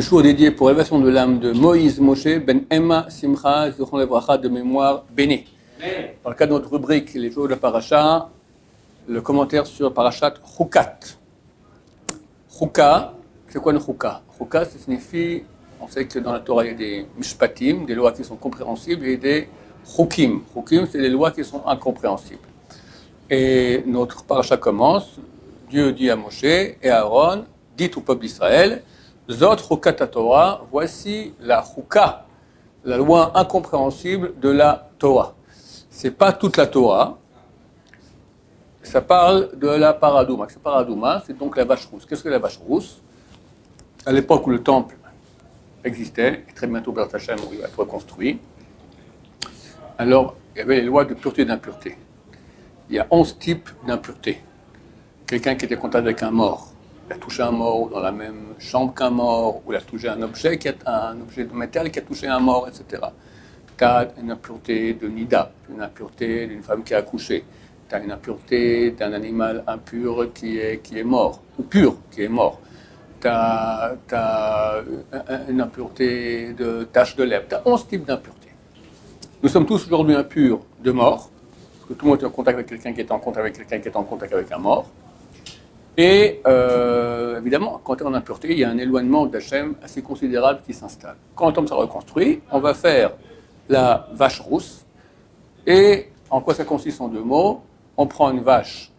jour dédié pour l'élévation de l'âme de Moïse Moshe Ben Emma Simcha Zichron Levracha de mémoire bénie. Dans le cadre de notre rubrique Les jours de la Paracha, le commentaire sur Parashat Chukat. Chuka, c'est quoi une Chuka? Chuka, ça signifie, on sait que dans la Torah il y a des mishpatim, des lois qui sont compréhensibles, et des chukim. Chukim, c'est les lois qui sont incompréhensibles. Et notre Paracha commence, Dieu dit à Moshe et à Aaron, dites au peuple d'Israël, Zot Chukat Torah, voici la Chuka, la loi incompréhensible de la Torah. C'est pas toute la Torah, ça parle de la paradouma. Ce paradouma, c'est donc la vache rousse. Qu'est-ce que la vache rousse? À l'époque où le temple existait, et très bientôt Bert Hashem, où il va être reconstruit, alors il y avait les lois de pureté et d'impureté. Il y a 11 types d'impureté. Quelqu'un qui était en contact avec un mort, il a touché un mort dans la même chambre qu'un mort, ou il a touché un objet de métal qui a touché un mort, etc. Tu as une impureté de nida, une impureté d'une femme qui a accouché. Tu as une impureté d'un animal impur qui est mort, ou pur qui est mort. Tu as une impureté de tache de lèvres. Tu as 11 types d'impuretés. Nous sommes tous aujourd'hui impurs de mort, parce que tout le monde est en contact avec quelqu'un qui est en contact avec quelqu'un qui est en contact avec un mort. Et évidemment, quand tu es en impureté, il y a un éloignement d'Hachem assez considérable qui s'installe. Quand le temple sera reconstruit, on va faire la vache rousse. Et en quoi ça consiste en deux mots? On prend une vache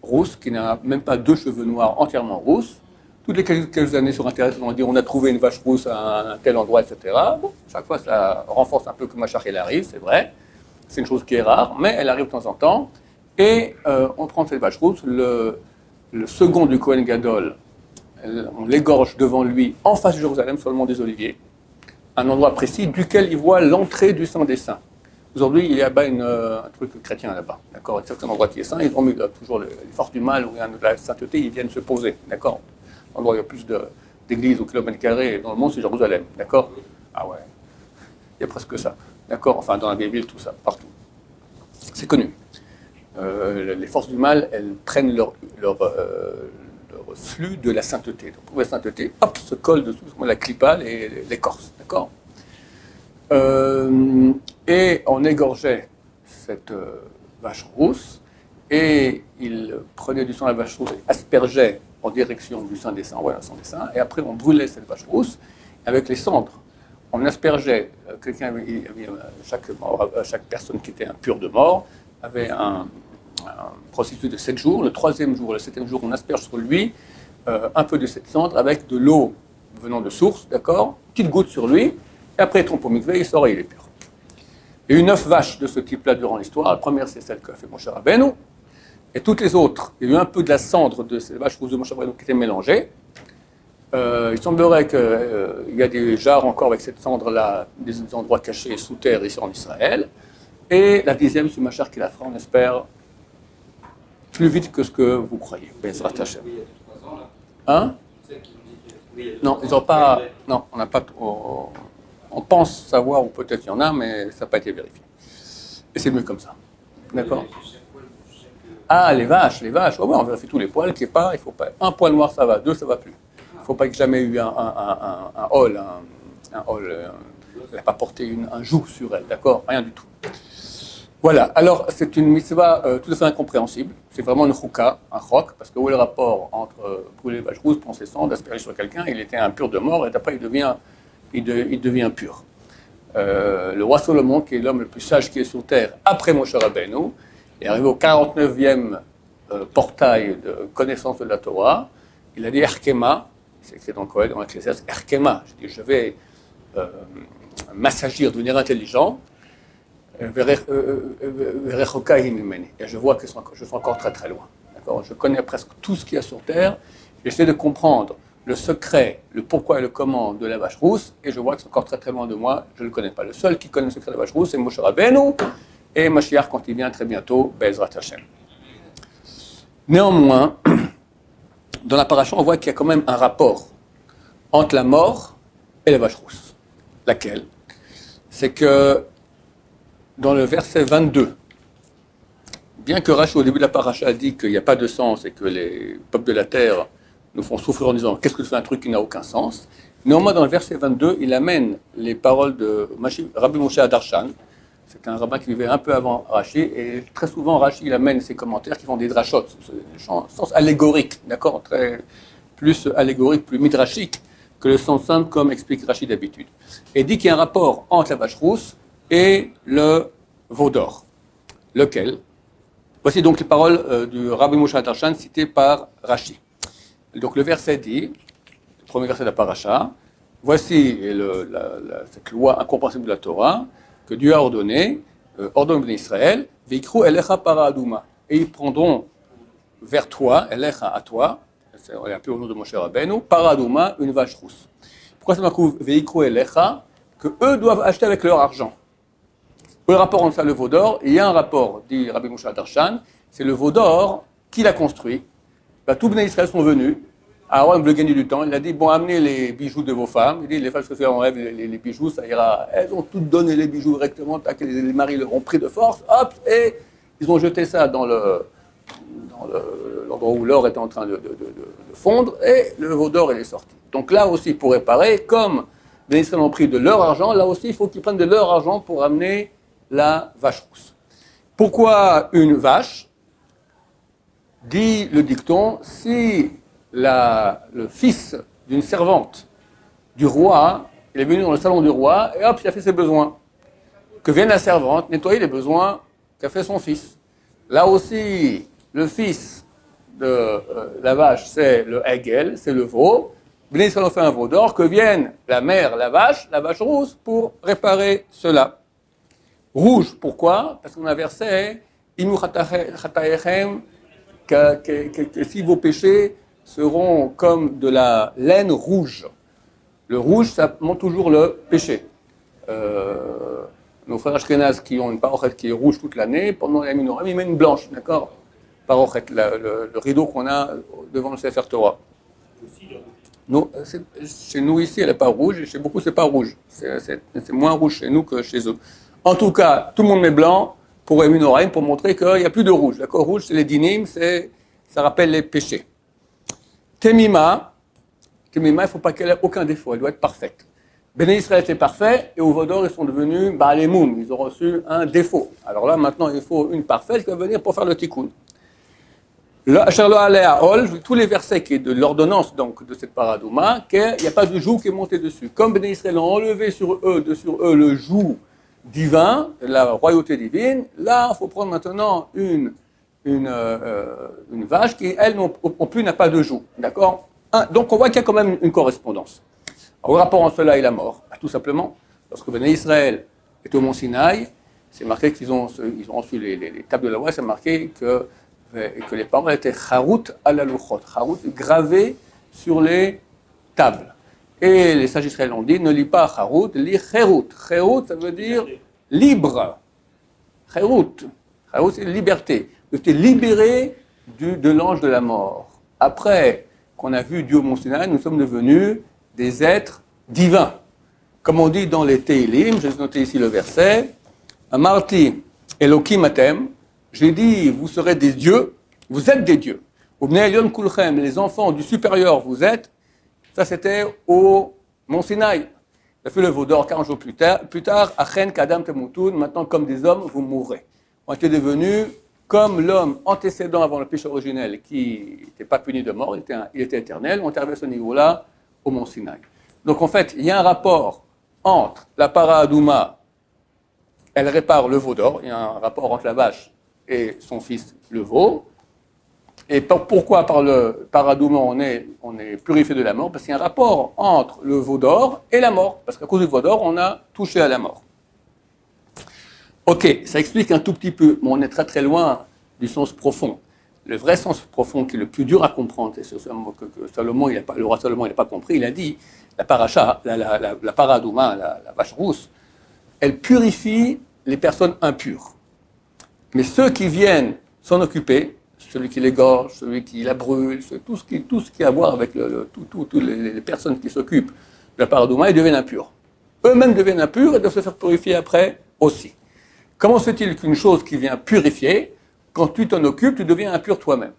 rousse qui n'a même pas deux cheveux noirs entièrement rousses. Toutes les quelques années sur Internet, on va dire on a trouvé une vache rousse à un tel endroit, etc. Bon, chaque fois, ça renforce un peu que Machach elle arrive, c'est vrai. C'est une chose qui est rare, mais elle arrive de temps en temps. Et on prend cette vache rousse, le second du Kohen Gadol, on l'égorge devant lui, en face de Jérusalem, sur le mont des Oliviers, un endroit précis duquel il voit l'entrée du Saint des Saints. Aujourd'hui, il y a un truc chrétien là-bas, d'accord? Il y a certains endroits qui est saint, ils ont mis toujours les forces du mal, où il y a de la sainteté, ils viennent se poser, d'accord? L'endroit où il y a plus d'églises au kilomètre carré dans le monde, c'est Jérusalem, d'accord? Ah ouais, il y a presque ça, d'accord? Enfin, dans la vieille ville, tout ça, partout. C'est connu. Les forces du mal, elles prennent leur flux de la sainteté. Donc, pour la sainteté, hop, se colle dessous, la clipa, l'écorce, d'accord? Et on égorgeait cette vache rousse, et il prenait du sang de la vache rousse et aspergeait en direction du Saint des Saints, voilà, le Saint des Saints, et après on brûlait cette vache rousse avec les cendres. On aspergeait, chaque personne qui était impure de mort avait un processus de 7 jours. Le 3e jour, le 7e jour, on asperge sur lui un peu de cette cendre avec de l'eau venant de source, d'accord? Petite goutte sur lui, et après il trompe au mikvé, il sort et il est pur. Il y a eu 9 vaches de ce type-là durant l'histoire. La première, c'est celle qu'a fait Moshe Rabbeinu. Et toutes les autres, il y a eu un peu de la cendre de ces vaches rousses de Moshe Rabbeinu qui étaient mélangées. Il semblerait qu'il y a des jarres encore avec cette cendre-là, des endroits cachés sous terre ici en Israël. Et la 10e, c'est Machar qui la fera, on espère, plus vite que ce que vous croyez. Bezrat Hashem. Hein? Non, ils n'ont pas. Non, on n'a pas. On pense savoir, ou peut-être il y en a, mais ça n'a pas été vérifié. Et c'est mieux comme ça. D'accord? Ah, les vaches. Oh, ouais, on vérifie tous les poils, qu'il n'y ait pas, il faut pas. Un poil noir, ça va, 2, ça va plus. Il ne faut pas qu'il y ait jamais eu un hall, elle n'a pas porté un joug sur elle, d'accord? Rien du tout. Voilà, alors c'est une mitzvah tout à fait incompréhensible. C'est vraiment une chouka, un chok, parce que où est le rapport entre brûler les vaches rousses, prendre ses cendres, asperger sur quelqu'un, il était impur de mort, et après il devient pur. Le roi Salomon, qui est l'homme le plus sage qui est sur terre, après Moshe Rabbeinu, est arrivé au 49e portail de connaissance de la Torah. Il a dit Erkema, c'est écrit dans le Kohen, dans l'Ecclésiaste, Erkema. Je vais m'assagir, devenir intelligent. Et je vois que je suis encore très très loin. D'accord? Je connais presque tout ce qu'il y a sur terre. J'essaie de comprendre le secret, le pourquoi et le comment de la vache rousse, et je vois que c'est encore très très loin de moi. Je ne le connais pas. Le seul qui connaît le secret de la vache rousse, c'est Moshe Rabbeinu, et Mashiach quand il vient très bientôt, Bezrat Hashem. Néanmoins, dans la paracha, on voit qu'il y a quand même un rapport entre la mort et la vache rousse. Laquelle? C'est que dans le verset 22, bien que Rashi, au début de la paracha, a dit qu'il n'y a pas de sens et que les peuples de la terre nous font souffrir en disant qu'est-ce que c'est un truc qui n'a aucun sens. Néanmoins, dans le verset 22, il amène les paroles de Rabbi Moshe Adarshan. C'est un rabbin qui vivait un peu avant Rashi, et très souvent Rashi il amène ses commentaires qui font des drachot, sens allégorique, d'accord, plus allégorique, plus midrashique que le sens simple comme explique Rashi d'habitude. Et dit qu'il y a un rapport entre la vache rousse et le veau d'or. Lequel? Voici donc les paroles du Rabbi Moshe Adarshan citées par Rashi. Donc le verset dit, le premier verset de la paracha, voici cette loi incompréhensible de la Torah que Dieu a ordonné Israël, Veikru elecha para aduma, et ils prendront vers toi, elecha à toi, c'est un peu au nom de Moshe Rabbeinu, para aduma, une vache rousse. Pourquoi ça m'accouve Veikru elecha, que eux doivent acheter avec leur argent. Pour le rapport entre ça et le veau d'or, il y a un rapport, dit Rabbi Moshe Adarshan, c'est le veau d'or qui l'a construit. Tous les Israël sont venus. Aaron veut gagner du temps. Il a dit bon, amenez les bijoux de vos femmes. Il dit les femmes, ce que fait, on enlève les bijoux, ça ira. Elles ont toutes donné les bijoux directement. Les maris leur ont pris de force. Hop, et ils ont jeté ça dans l'endroit où l'or était en train de fondre. Et le veau d'or, il est sorti. Donc là aussi, pour réparer, comme les Israël ont pris de leur argent, là aussi, il faut qu'ils prennent de leur argent pour amener la vache rousse. Pourquoi une vache? Dit le dicton, si le fils d'une servante du roi, il est venu dans le salon du roi et hop, il a fait ses besoins. Que vienne la servante nettoyer les besoins qu'a fait son fils. Là aussi, le fils de la vache, c'est le hegel, c'est le veau. Bnei Israël ont fait un veau d'or, que vienne la mère, la vache rousse, pour réparer cela. Rouge, pourquoi? Parce qu'on a un verset, Imu chataechem, que si vos péchés seront comme de la laine rouge. Le rouge, ça montre toujours le péché. Nos frères ashkénazes qui ont une parochet qui est rouge toute l'année, pendant la minoram, ils mettent une blanche, d'accord? Parochet, le rideau qu'on a devant le Sefer Torah. Nous, chez nous ici, elle n'est pas rouge, et chez beaucoup, c'est pas rouge. C'est moins rouge chez nous que chez eux. En tout cas, tout le monde met blanc pour Emunoraim, pour montrer qu'il n'y a plus de rouge. D'accord, rouge, c'est les dinim, ça rappelle les péchés. Temima, il ne faut pas qu'elle ait aucun défaut, elle doit être parfaite. Béné Israël était parfait, et au veau d'or, ils sont devenus les moum, ils ont reçu un défaut. Alors là, maintenant, il faut une parfaite qui va venir pour faire le tikkun. Tous les versets qui est de l'ordonnance donc, de cette paradouma, qu'il n'y a pas de joug qui est monté dessus. Comme Béné Israël a enlevé sur eux le joug divin, la royauté divine, là, il faut prendre maintenant une vache qui, elle, non plus n'a pas de joug. D'accord? Donc, on voit qu'il y a quand même une correspondance. Alors, le rapport entre cela et la mort, tout simplement, lorsque Béné Israël est au mont Sinaï, c'est marqué qu'ils ont reçu les tables de la loi, c'est marqué que les paroles étaient charout à la louchot. Charout, gravé sur les tables. Et les sages israéliens ont dit, ne lis pas charout, lis cherout. Cherout, ça veut dire libre. Cherout, c'est liberté. Vous êtes libéré de l'ange de la mort. Après qu'on a vu Dieu au mont Sinaï, nous sommes devenus des êtres divins. Comme on dit dans les Teilim, j'ai noté ici le verset, Amarti Elokim atem, j'ai dit, vous serez des dieux, vous êtes des dieux. Ubnei Elyon kulchem, les enfants du supérieur, vous êtes. Ça, c'était au mont Sinaï. Il a fait le veau d'or 40 jours plus tard, Achen kadam temutun, maintenant comme des hommes, vous mourrez. On était devenus comme l'homme antécédent avant le péché originel, qui n'était pas puni de mort, il était éternel. On est arrivé à ce niveau-là au mont Sinaï. Donc en fait, il y a un rapport entre la para-adouma, elle répare le veau d'or, il y a un rapport entre la vache et son fils le veau. Et pourquoi par le para-adouma on est purifié de la mort? Parce qu'il y a un rapport entre le veau d'or et la mort. Parce qu'à cause du veau d'or, on a touché à la mort. Ok, ça explique un tout petit peu, mais on est très très loin du sens profond. Le vrai sens profond qui est le plus dur à comprendre, et c'est ce que Salomon, le roi Salomon, il n'a pas compris, il a dit, la paracha, la para-adouma, la vache rousse, elle purifie les personnes impures. Mais ceux qui viennent s'en occuper, celui qui l'égorge, celui qui la brûle, tout ce qui a à voir avec toutes les personnes qui s'occupent de la para-adouma, ils deviennent impurs. Eux-mêmes deviennent impurs et doivent se faire purifier après aussi. Comment se fait-il qu'une chose qui vient purifier, quand tu t'en occupes, tu deviens impur toi-même?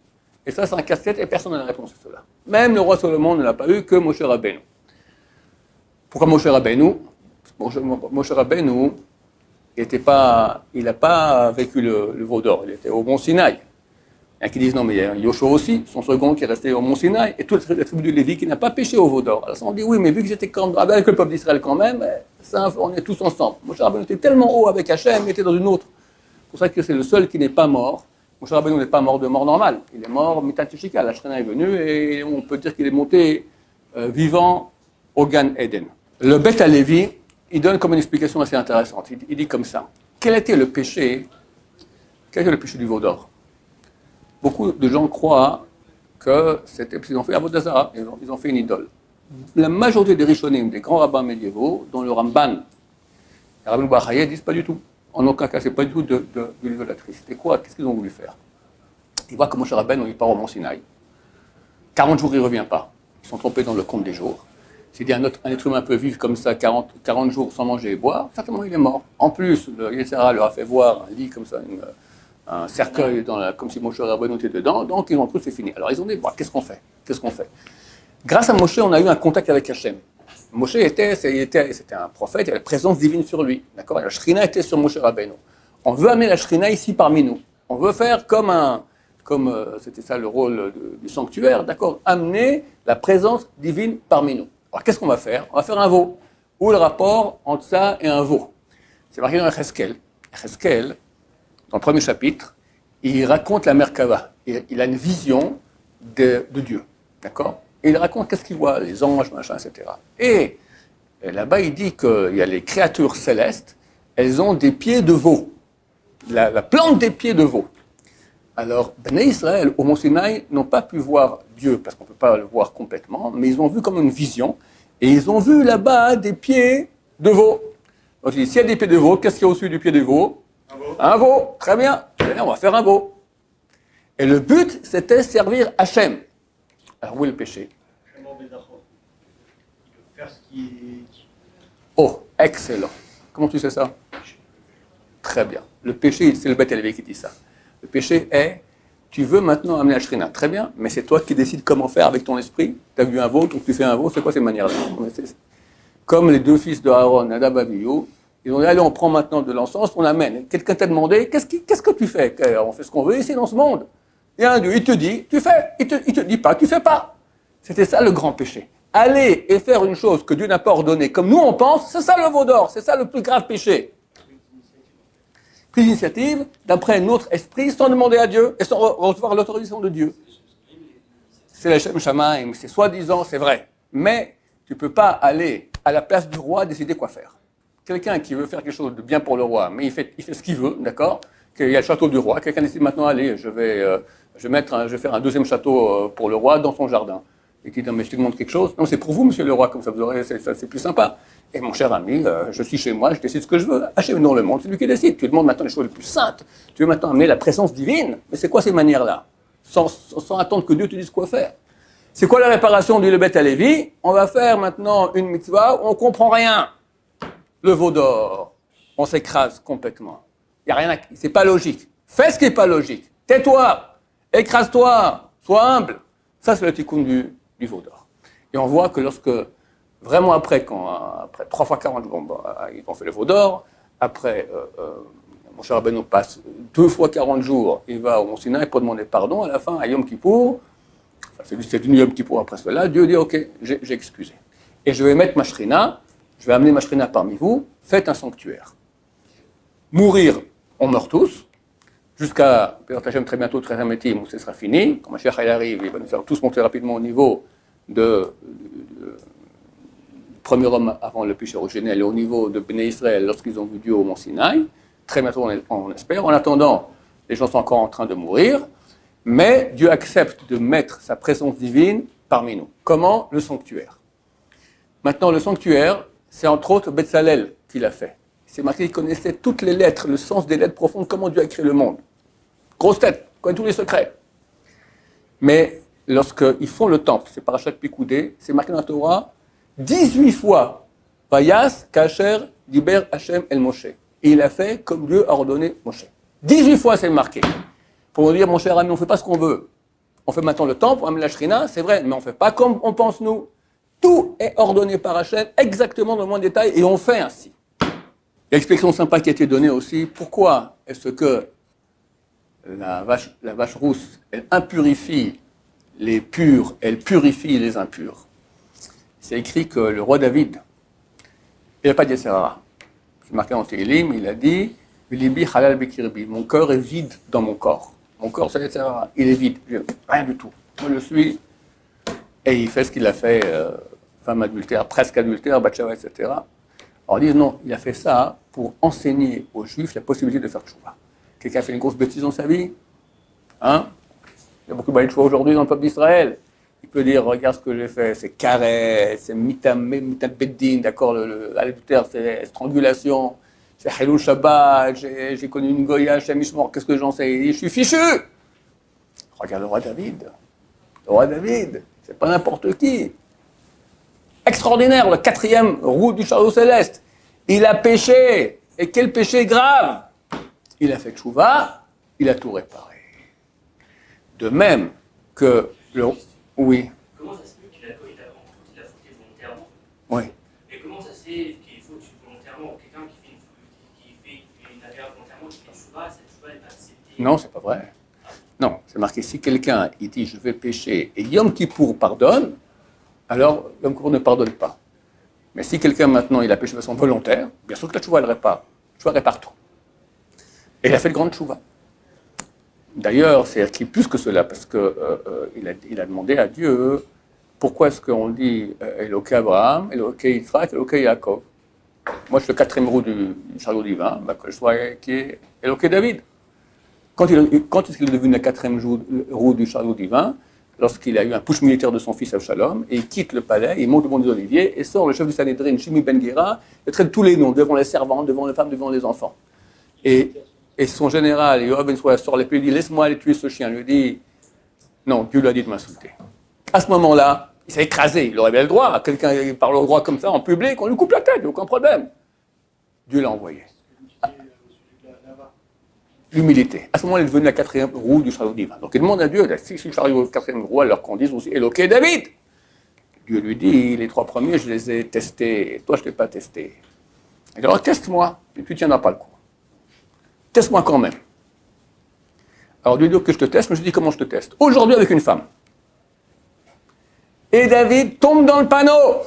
Et ça, c'est un casse-tête et personne n'a la réponse à cela. Même le roi Salomon ne l'a pas eu que Moshe Rabbeinu. Pourquoi Moshe Rabbeinu? Moshe Rabbeinu, il n'a pas vécu le veau d'or, il était au Mont Sinaï. Il y en a qui disent non, mais il y a Yoshua aussi, son second qui est resté au Mont Sinaï, et toute la tribu de Lévi qui n'a pas péché au veau d'or. Alors on dit oui, mais vu que j'étais avec le peuple d'Israël quand même, ça, on est tous ensemble. Moshe Rabbeinu était tellement haut avec Hachem, il était dans une autre. C'est pour ça que c'est le seul qui n'est pas mort. Moshe Rabbeinu n'est pas mort de mort normale. Il est mort mitatishika. La Shrina est venue et on peut dire qu'il est monté vivant au Gan Eden. Le Beth Halevi, il donne comme une explication assez intéressante. Il dit comme ça. Quel était le péché du veau d'or? Beaucoup de gens croient que c'était parce qu'ils ont fait Avodah Zarah, ils ont fait une idole. La majorité des Rishonim, des grands rabbins médiévaux, dont le Ramban, et Rabbeinu Bar Chaya, disent pas du tout. En aucun cas, c'est pas du tout de l'idolâtrie. C'était quoi? Qu'est-ce qu'ils ont voulu faire? Ils voient que Moshe Rabbeinu, il part au Mont Sinaï. 40 jours, il ne revient pas. Ils sont trompés dans le compte des jours. S'il dit un être humain peut vivre comme ça 40 jours sans manger et boire, certainement il est mort. En plus, le Yetzirah leur a fait voir un lit comme ça, un cercueil comme si Moshe Rabbeinu était dedans, donc ils ont cru que c'est fini. Alors ils ont dit, bon, qu'est-ce qu'on fait? Grâce à Moshe, on a eu un contact avec Hachem. Moshe c'était un prophète, il y avait la présence divine sur lui. D'accord? La Shrina était sur Moshe Rabbeinu. On veut amener la Shrina ici parmi nous. On veut faire comme c'était ça le rôle du sanctuaire, d'accord? Amener la présence divine parmi nous. Alors qu'est-ce qu'on va faire? On va faire un veau. Où le rapport entre ça et un veau? C'est marqué dans Cheskel. Cheskel, dans le premier chapitre, il raconte la Merkava. Il a une vision de Dieu, d'accord? Et il raconte qu'est-ce qu'il voit, les anges, machin, etc. Et là-bas, il dit qu'il y a les créatures célestes, elles ont des pieds de veau. La plante des pieds de veau. Alors, Bnei Israël, au Mont Sinaï, n'ont pas pu voir Dieu, parce qu'on ne peut pas le voir complètement, mais ils ont vu comme une vision, et ils ont vu là-bas des pieds de veau. Donc, il dit, s'il y a des pieds de veau, qu'est-ce qu'il y a au-dessus du pied de veau? Un veau. Très bien. On va faire un veau. Et le but, c'était servir Hachem. Alors, où est le péché? Oh, excellent. Comment tu sais ça? Très bien. Le péché, c'est le Beth Halevi qui dit ça. Le péché est, tu veux maintenant amener la Shrina. Très bien, mais c'est toi qui décides comment faire avec ton esprit. Tu as vu un veau, donc tu fais un veau. C'est quoi ces manières-là? Comme les deux fils de Aaron, Nadab et Abihu, ils ont dit, allez, on prend maintenant de l'encens, on amène. Quelqu'un t'a demandé, qu'est-ce que tu fais? On fait ce qu'on veut ici dans ce monde. Il y a un Dieu, il te dit, tu fais. Il te dit pas, tu fais pas. C'était ça le grand péché. Aller et faire une chose que Dieu n'a pas ordonnée, comme nous on pense, c'est ça le veau d'or, c'est ça le plus grave péché. Prise d'initiative, d'après notre esprit, sans demander à Dieu et sans recevoir l'autorisation de Dieu. C'est la Shem Shamaim, c'est soi-disant, c'est vrai. Mais tu ne peux pas aller à la place du roi décider quoi faire. Quelqu'un qui veut faire quelque chose de bien pour le roi, mais il fait ce qu'il veut, d'accord? Il y a le château du roi, quelqu'un décide maintenant, allez, je vais faire un deuxième château pour le roi dans son jardin. Et qui dit, non, mais je te demande quelque chose. Non, c'est pour vous, monsieur le roi, comme ça, c'est plus sympa. Et mon cher ami, je suis chez moi, je décide ce que je veux. Hachem dans le monde, c'est lui qui décide. Tu demandes maintenant les choses les plus saintes. Tu veux maintenant amener la présence divine. Mais c'est quoi ces manières-là? Sans attendre que Dieu te dise quoi faire. C'est quoi la réparation du Beth Halevi? On va faire maintenant une mitzvah où on ne comprend rien. Le veau d'or. On s'écrase complètement. Il n'y a rien c'est pas logique. Fais ce qui n'est pas logique. Tais-toi. Écrase-toi. Sois humble. Ça, c'est le tikkun du veau d'or. Et on voit que lorsque, vraiment après 3 fois 40 jours, ils ont fait le veau d'or, après, Moshe Rabbeinu passe 2 fois 40 jours, il va au Mont Sinaï pour demander pardon, à la fin, à Yom Kippour, c'est une Yom Kippour après cela, Dieu dit, ok, j'ai excusé. Et je vais mettre ma Shrina, je vais amener ma Shrina parmi vous, faites un sanctuaire. Mourir, on meurt tous, jusqu'à, peut-être très bientôt, très Hametim, où ce sera fini. Quand Mashiach arrive, il va nous faire tous monter rapidement au niveau du premier homme avant le péché originel et au niveau de Bnei Israël lorsqu'ils ont vu Dieu au Mont Sinaï. Très bientôt, on espère. En attendant, les gens sont encore en train de mourir, mais Dieu accepte de mettre sa présence divine parmi nous. Comment? Le sanctuaire. Maintenant, le sanctuaire, c'est entre autres Betzalel qui l'a fait. C'est marqué qu'il connaissait toutes les lettres, le sens des lettres profondes, comment Dieu a créé le monde. Grosse tête, connaît tous les secrets. Mais lorsqu'ils font le temple, c'est Parashat Pikoudé, c'est marqué dans la Torah, 18 fois, Vayas, Kacher, Diber, Hashem, El Moshe. Et il a fait comme Dieu a ordonné Moshe. 18 fois c'est marqué. Pour nous dire, mon cher ami, on ne fait pas ce qu'on veut. on fait maintenant le temple, on amène la shrina, c'est vrai, mais on ne fait pas comme on pense nous. Tout est ordonné par Hachem, exactement dans le moins de détail, et on fait ainsi. Il y a une explication sympa qui a été donnée aussi. Pourquoi est-ce que la vache rousse, elle impurifie les purs, elle purifie les impurs? C'est écrit que le roi David, il n'a pas dit Serara. C'est marqué en Télim, il a dit Libi halal bekirbi. Mon cœur est vide dans mon corps. Mon corps, c'est Serara. Il est vide. Rien du tout. Moi, je suis. Et il fait ce qu'il a fait, femme adultère, presque adultère, Batsheva, etc. Alors ils disent non, il a fait ça pour enseigner aux Juifs la possibilité de faire tchouva. Quelqu'un a fait une grosse bêtise dans sa vie? Hein? Il y a beaucoup de tchouva aujourd'hui dans le peuple d'Israël. Il peut dire, regarde ce que j'ai fait, c'est caresse, c'est mitam beddin, d'accord, l'adultère, c'est strangulation, c'est Hilul Shabbat, j'ai connu une goya, chez Mishmor, qu'est-ce que j'en sais? Je suis fichu! Regarde le roi David. Le roi David, c'est pas n'importe qui. Extraordinaire, le 4e roue du chariot céleste. Il a péché. Et quel péché grave! Il a fait tchouva, il a tout réparé. De même que le... Oui. Comment ça se fait qu'il a fauté volontairement? Oui. Et comment ça se fait qu'il faut volontairement? Quelqu'un qui fait une affaire volontairement, qui fait tchouva, cette tchouva n'est pas acceptée? Non, c'est pas vrai. Non, c'est marqué, si quelqu'un il dit je vais pécher et Yom Kippour pardonne, alors Yom Kippour ne pardonne pas. Mais si quelqu'un maintenant il a péché de façon volontaire, bien sûr que la tchouva elle répare. La tchouva répare tout. Et il a fait de grande tchouva. D'ailleurs, c'est écrit plus que cela, parce qu'il a demandé à Dieu pourquoi est-ce qu'on dit Eloké Abraham, Eloké Yitzhak, Eloké Yaakov. Moi, je suis le 4e roue du chariot divin, que je sois qui est Eloké David. Quand est-ce qu'il est devenu le 4e roue du chariot divin? Lorsqu'il a eu un push militaire de son fils Avshalom, et il quitte le palais, il monte au mont des Oliviers, et sort le chef du Sanhédrin, Shimi Ben Gera, et traite tous les noms, devant les servantes, devant les femmes, devant les enfants. Et son général, Yoav Ben Soya, sort l'épée, il dit laisse-moi aller tuer ce chien. Il lui dit non, Dieu lui a dit de m'insulter. À ce moment-là, il s'est écrasé. Il aurait bien le droit. À quelqu'un qui parle au droit comme ça en public, on lui coupe la tête, aucun problème. Dieu l'a envoyé. L'humilité. À ce moment-là, il est devenu la 4e roue du chariot divin. Donc il demande à Dieu, si le chariot 4e roue, alors qu'on dise aussi Eloké David. Dieu lui dit les 3 premiers, je les ai testés. Toi, je ne t'ai pas testé. Il dit alors teste-moi, et tu ne tiendras pas le coup. Teste-moi quand même. Alors Dieu dit que je te teste, mais je dis comment je te teste. Aujourd'hui avec une femme. Et David tombe dans le panneau.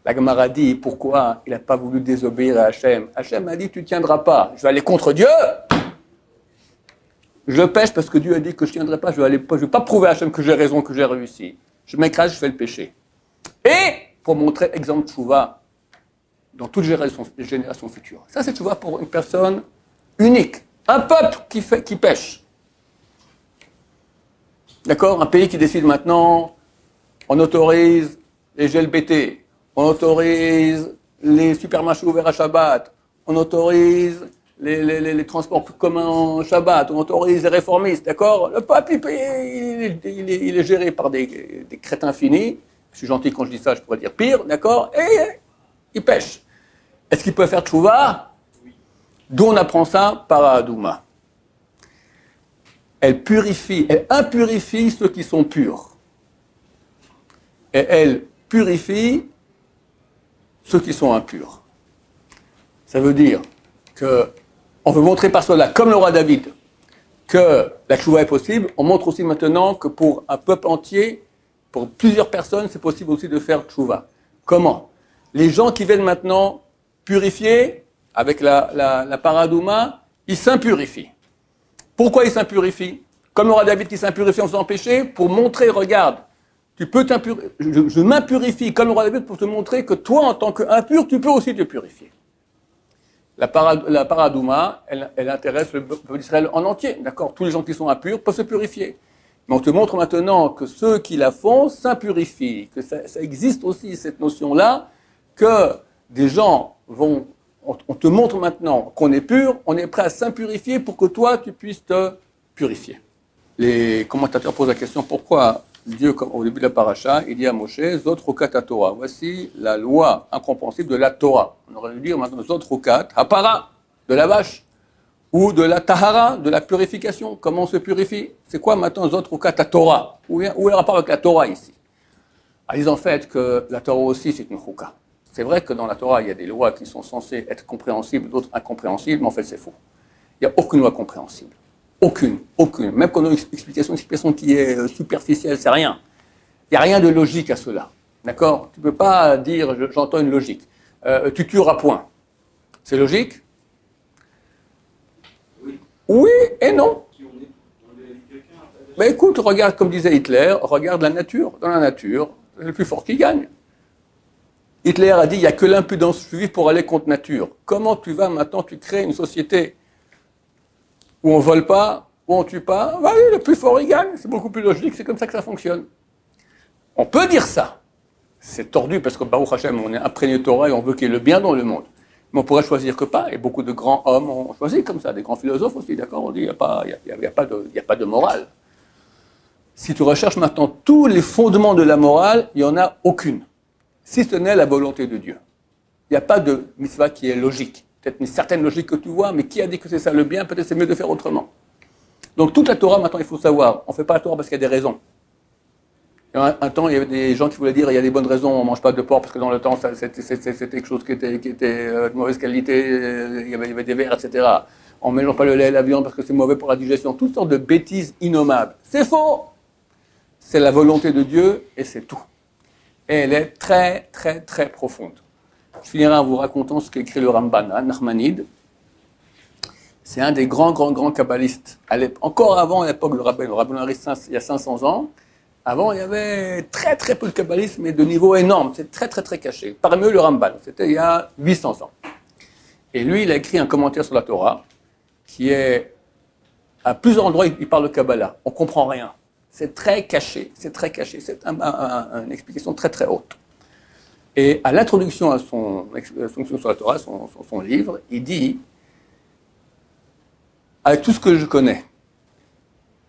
La Gemara dit pourquoi il n'a pas voulu désobéir à Hachem. Hachem a dit tu ne tiendras pas. Je vais aller contre Dieu. Je pêche parce que Dieu a dit que je ne tiendrai pas. Je ne vais pas prouver à Hachem que j'ai raison, que j'ai réussi. Je m'écrase, je fais le péché. Et pour montrer exemple de Tchouva dans toute génération future. Ça c'est Tchouva pour une personne unique. Un peuple qui pêche. D'accord? Un pays qui décide maintenant, on autorise les GLBT, on autorise les supermarchés ouverts à Shabbat, on autorise les transports communs Shabbat, on autorise les réformistes, d'accord? Le peuple, il est géré par des crétins finis. Je suis gentil quand je dis ça, je pourrais dire pire, d'accord? Et il pêche. Est-ce qu'il peut faire tchouva? D'où on apprend ça? Par Adouma. Elle impurifie ceux qui sont purs. Et elle purifie ceux qui sont impurs. Ça veut dire qu'on veut montrer par cela, comme le roi David, que la tchouva est possible. On montre aussi maintenant que pour un peuple entier, pour plusieurs personnes, c'est possible aussi de faire tchouva. Comment? Les gens qui viennent maintenant purifier, avec la paradouma, ils s'impurifient. Pourquoi ils s'impurifient? Comme le roi David qui s'impurifie en faisant péché, pour montrer, regarde, tu peux t'impurifier. Je m'impurifie comme le roi David pour te montrer que toi, en tant qu'impur, tu peux aussi te purifier. La paradouma, elle intéresse le peuple d'Israël en entier, d'accord? Tous les gens qui sont impurs peuvent se purifier. Mais on te montre maintenant que ceux qui la font s'impurifient, que ça existe aussi cette notion-là, que des gens vont... On te montre maintenant qu'on est pur, on est prêt à s'impurifier pour que toi, tu puisses te purifier. Les commentateurs posent la question, pourquoi Dieu, comme au début de la paracha, il dit à Moshe, Zot Rokat Torah. Voici la loi incompréhensible de la Torah. On aurait dû dire maintenant Zot Rokat Hapara, de la vache. ou de la tahara, de la purification. Comment on se purifie? C'est quoi maintenant, Zot Rukat, la Torah? Où est le rapport avec la Torah ici? Ils en fait que la Torah aussi, c'est une chouka. C'est vrai que dans la Torah, il y a des lois qui sont censées être compréhensibles, d'autres incompréhensibles, mais en fait, c'est faux. Il n'y a aucune loi compréhensible. Aucune. Même quand on a une explication qui est superficielle, c'est rien. Il n'y a rien de logique à cela. D'accord? Tu ne peux pas dire, j'entends une logique. Tu tueras point. C'est logique? Oui et non. Mais écoute, regarde, comme disait Hitler, regarde la nature. Dans la nature, c'est le plus fort qui gagne. Hitler a dit, il n'y a que l'impudence suivie pour aller contre nature. Comment tu vas maintenant, tu crées une société où on ne vole pas, où on ne tue pas? Bah oui, le plus fort il gagne. C'est beaucoup plus logique, c'est comme ça que ça fonctionne. On peut dire ça. C'est tordu parce que Baruch Hashem, on est imprégné de Torah et on veut qu'il y ait le bien dans le monde. Mais on pourrait choisir que pas. Et beaucoup de grands hommes ont choisi comme ça, des grands philosophes aussi, d'accord? On dit, il n'y a pas de morale. Si tu recherches maintenant tous les fondements de la morale, il n'y en a aucune. Si ce n'est la volonté de Dieu. Il n'y a pas de mitzvah qui est logique. Peut-être une certaine logique que tu vois, mais qui a dit que c'est ça le bien? Peut-être c'est mieux de faire autrement. Donc toute la Torah, maintenant, il faut savoir. On ne fait pas la Torah parce qu'il y a des raisons. Un temps, il y avait des gens qui voulaient dire il y a des bonnes raisons, on ne mange pas de porc parce que dans le temps, c'était quelque chose qui était de mauvaise qualité, il y avait des vers, etc. On ne mélange pas le lait et la viande parce que c'est mauvais pour la digestion. Toutes sortes de bêtises innommables. C'est faux! C'est la volonté de Dieu et c'est tout. Et elle est très, très, très profonde. Je finirai en vous racontant ce qu'écrit le Ramban, Nachmanide. C'est un des grands kabbalistes. Encore avant l'époque du Rabbeinu Haris, il y a 500 ans. Avant, il y avait très, très peu de kabbalistes, mais de niveau énorme. C'est très, très, très caché. Parmi eux, le Ramban. C'était il y a 800 ans. Et lui, il a écrit un commentaire sur la Torah qui est, à plusieurs endroits, il parle de Kabbalah. On ne comprend rien. C'est très caché, c'est très caché. C'est une explication très très haute. Et à l'introduction à son explication sur la Torah, son livre, il dit, avec tout ce que je connais,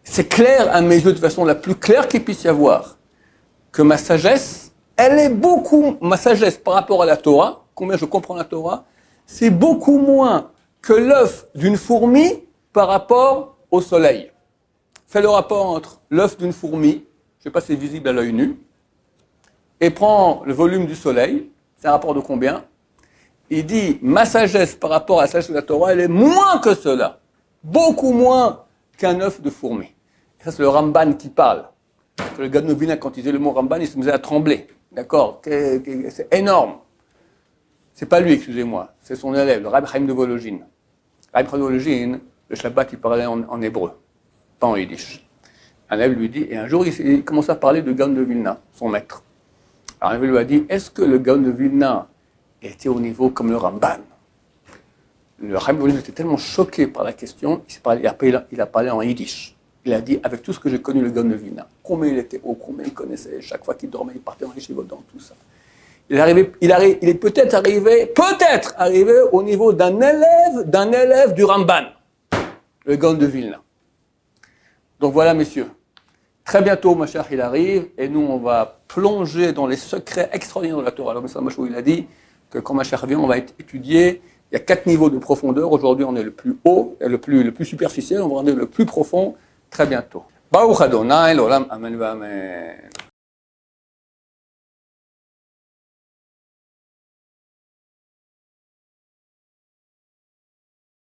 c'est clair à mes yeux de façon la plus claire qu'il puisse y avoir, que ma sagesse, ma sagesse par rapport à la Torah, combien je comprends la Torah, c'est beaucoup moins que l'œuf d'une fourmi par rapport au soleil. Fais le rapport entre l'œuf d'une fourmi, je ne sais pas si c'est visible à l'œil nu, et prends le volume du soleil, c'est un rapport de combien? Il dit, ma sagesse par rapport à la sagesse de la Torah, elle est moins que cela, beaucoup moins qu'un œuf de fourmi. Et ça, c'est le Ramban qui parle. Le Gaon de Vilna, quand il disait le mot Ramban, il se mettait à trembler. D'accord? C'est énorme. C'est pas lui, excusez-moi, c'est son élève, le Rabbi Chaim de Volojine. Rabbi Chaim de Volojine, le Shabbat, il parlait en hébreu. Pas en yiddish. Un élève lui dit, et un jour il commence à parler de Gaon de Vilna, son maître. Alors un élève lui a dit, est-ce que le Gaon de Vilna était au niveau comme le Ramban? Le Chaim de Volojine était tellement choqué par la question, il a parlé en yiddish. Il a dit, avec tout ce que j'ai connu le Gaon de Vilna, combien il était haut, combien il connaissait, chaque fois qu'il dormait, il partait en yeshiva dans tout ça. Il est peut-être arrivé au niveau d'un élève du Ramban, le Gaon de Vilna. Donc voilà, messieurs. Très bientôt, Mashiach, il arrive, et nous, on va plonger dans les secrets extraordinaires de la Torah. Alors, M. Machou, il a dit que quand Mashiach vient, on va étudier. Il y a 4 niveaux de profondeur. Aujourd'hui, on est le plus haut, le plus superficiel. On va aller le plus profond très bientôt. Baruch Adonai, l'olam, amen, amen.